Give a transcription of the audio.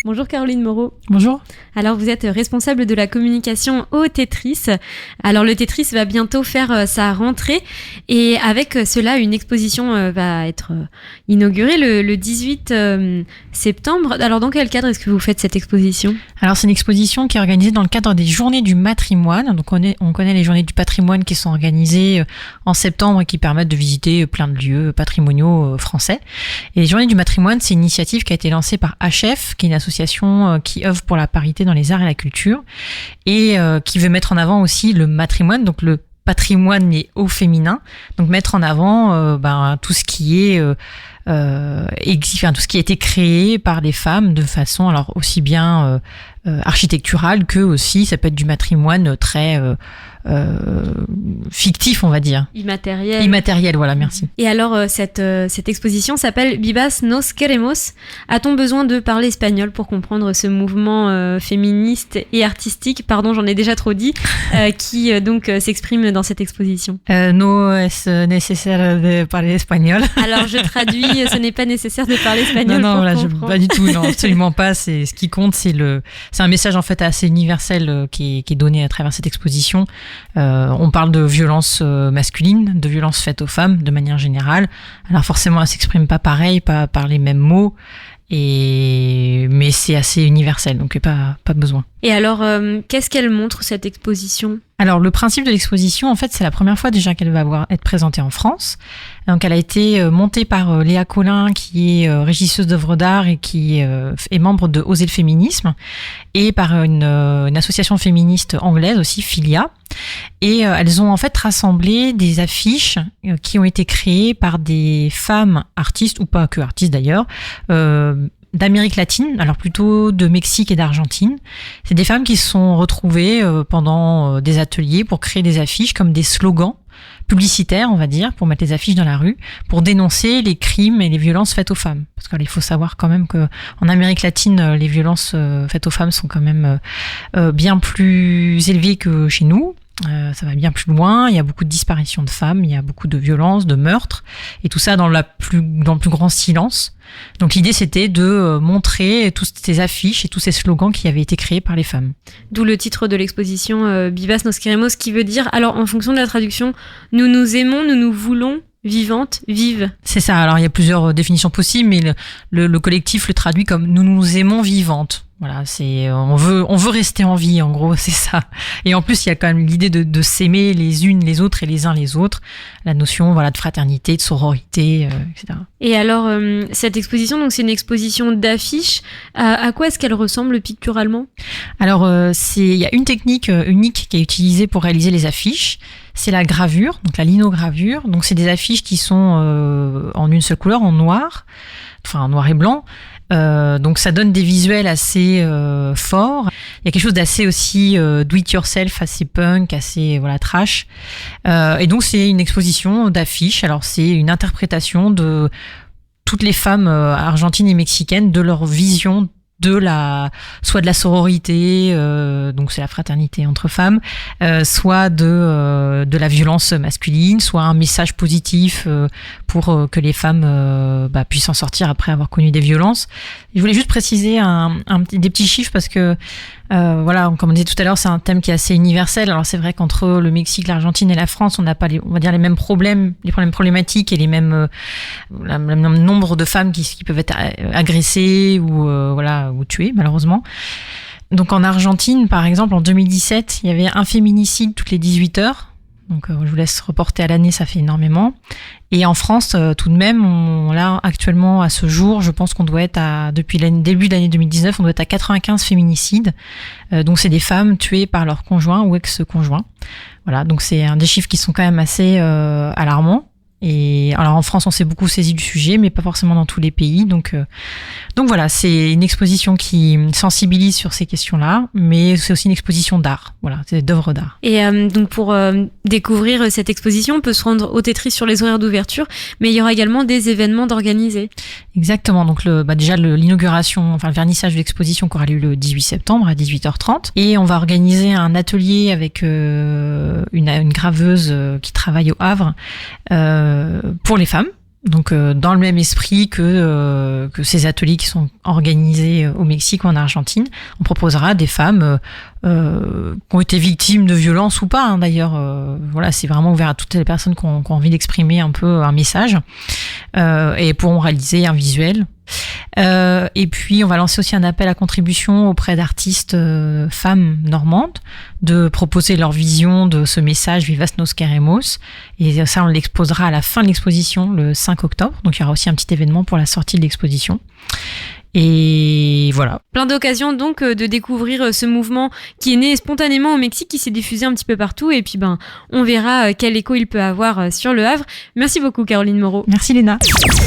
Bonjour Caroline Moreau. Bonjour. Alors vous êtes responsable de la communication au Tetris. Alors le Tetris va bientôt faire sa rentrée et avec cela une exposition va être inaugurée le 18 septembre. Alors dans quel cadre est-ce que vous faites cette exposition ? Alors c'est une exposition qui est organisée dans le cadre des Journées du Matrimoine. Donc on connaît les Journées du Patrimoine qui sont organisées en septembre et qui permettent de visiter plein de lieux patrimoniaux français. Et les Journées du Matrimoine, c'est une initiative qui a été lancée par HF, qui est une association qui œuvre pour la parité dans les arts et la culture et qui veut mettre en avant aussi le matrimoine, donc le patrimoine mais au féminin, donc mettre en avant tout ce qui est tout ce qui a été créé par les femmes de façon alors aussi bien architecturale que aussi ça peut être du matrimoine très fictif, on va dire. Immatériel, voilà, merci. Et alors, cette exposition s'appelle Vivas nos queremos. A-t-on besoin de parler espagnol pour comprendre ce mouvement féministe et artistique, pardon, j'en ai déjà trop dit, qui donc s'exprime dans cette exposition? No es necesario de parler espagnol. Alors, je traduis, ce n'est pas nécessaire de parler espagnol non, pour là, comprendre. Pas du tout, non, absolument pas. C'est ce qui compte, c'est un message en fait assez universel qui est donné à travers cette exposition. On parle de violence masculine, de violence faite aux femmes de manière générale. Alors forcément, elle s'exprime pas pareil, pas par les mêmes mots, mais c'est assez universel, donc pas besoin. Et alors, qu'est-ce qu'elle montre cette exposition ? Alors le principe de l'exposition, en fait, c'est la première fois déjà qu'elle va être présentée en France. Donc elle a été montée par Léa Collin, qui est régisseuse d'œuvres d'art et qui est membre de Oser le féminisme, et par une association féministe anglaise aussi, Filia. Et elles ont en fait rassemblé des affiches qui ont été créées par des femmes artistes, ou pas que artistes d'ailleurs, d'Amérique latine, alors plutôt de Mexique et d'Argentine. C'est des femmes qui se sont retrouvées pendant des ateliers pour créer des affiches comme des slogans publicitaires, on va dire, pour mettre les affiches dans la rue, pour dénoncer les crimes et les violences faites aux femmes. Parce qu'il faut savoir quand même que en Amérique latine, les violences faites aux femmes sont quand même bien plus élevées que chez nous. Ça va bien plus loin, il y a beaucoup de disparitions de femmes, il y a beaucoup de violences, de meurtres, et tout ça dans le plus grand silence. Donc l'idée c'était de montrer toutes ces affiches et tous ces slogans qui avaient été créés par les femmes. D'où le titre de l'exposition Vivas nos queremos, qui veut dire, alors en fonction de la traduction, nous nous aimons, nous nous voulons, vivante, vive. C'est ça, alors il y a plusieurs définitions possibles, mais le collectif le traduit comme nous nous aimons vivantes. Voilà, on veut rester en vie, en gros, c'est ça. Et en plus, il y a quand même l'idée de s'aimer les unes les autres et les uns les autres. La notion, voilà, de fraternité, de sororité, etc. Et alors, cette exposition, donc c'est une exposition d'affiches. À quoi est-ce qu'elle ressemble picturalement ? Alors, il y a une technique unique qui est utilisée pour réaliser les affiches. C'est la gravure, donc la linogravure. Donc, c'est des affiches qui sont en une seule couleur, en noir, enfin en noir et blanc. Donc ça donne des visuels assez forts. Il y a quelque chose d'assez aussi do it yourself, assez punk, assez trash. Et donc c'est une exposition d'affiches. Alors c'est une interprétation de toutes les femmes argentines et mexicaines, de leur vision soit de la sororité, donc c'est la fraternité entre femmes, soit de la violence masculine, soit un message positif pour que les femmes puissent en sortir après avoir connu des violences. Je voulais juste préciser des petits chiffres parce que comme on disait tout à l'heure, c'est un thème qui est assez universel. Alors c'est vrai qu'entre le Mexique, l'Argentine et la France, on n'a pas les mêmes problèmes, les problèmes problématiques et le même nombre de femmes qui peuvent être agressées ou tuées malheureusement. Donc en Argentine, par exemple, en 2017, il y avait un féminicide toutes les 18 heures. Donc je vous laisse reporter à l'année, ça fait énormément. Et en France, tout de même, là actuellement à ce jour, je pense qu'on doit être depuis le début de l'année 2019, on doit être à 95 féminicides. Donc c'est des femmes tuées par leur conjoint ou ex-conjoint. Voilà, donc c'est un des chiffres qui sont quand même assez alarmants. Et alors en France, on s'est beaucoup saisi du sujet, mais pas forcément dans tous les pays. Donc voilà, c'est une exposition qui sensibilise sur ces questions-là, mais c'est aussi une exposition d'art. Voilà, c'est d'œuvres d'art. Et donc pour découvrir cette exposition, on peut se rendre au Tetris sur les horaires d'ouverture, mais il y aura également des événements d'organisés. Exactement. Donc déjà l'inauguration, enfin le vernissage de l'exposition qui aura lieu le 18 septembre à 18h30, et on va organiser un atelier avec une graveuse qui travaille au Havre. Pour les femmes, Donc dans le même esprit que ces ateliers qui sont organisés au Mexique ou en Argentine, on proposera à des femmes qui ont été victimes de violences ou pas, hein, d'ailleurs. Voilà, c'est vraiment ouvert à toutes les personnes qui ont envie d'exprimer un peu un message et pourront réaliser un visuel. Et puis on va lancer aussi un appel à contribution auprès d'artistes femmes normandes de proposer leur vision de ce message Vivas nos queremos, et ça on l'exposera à la fin de l'exposition le 5 octobre, donc il y aura aussi un petit événement pour la sortie de l'exposition. Et voilà. Plein d'occasions donc de découvrir ce mouvement qui est né spontanément au Mexique, qui s'est diffusé un petit peu partout, et puis on verra quel écho il peut avoir sur Le Havre. Merci beaucoup Caroline Moreau. Merci Léna.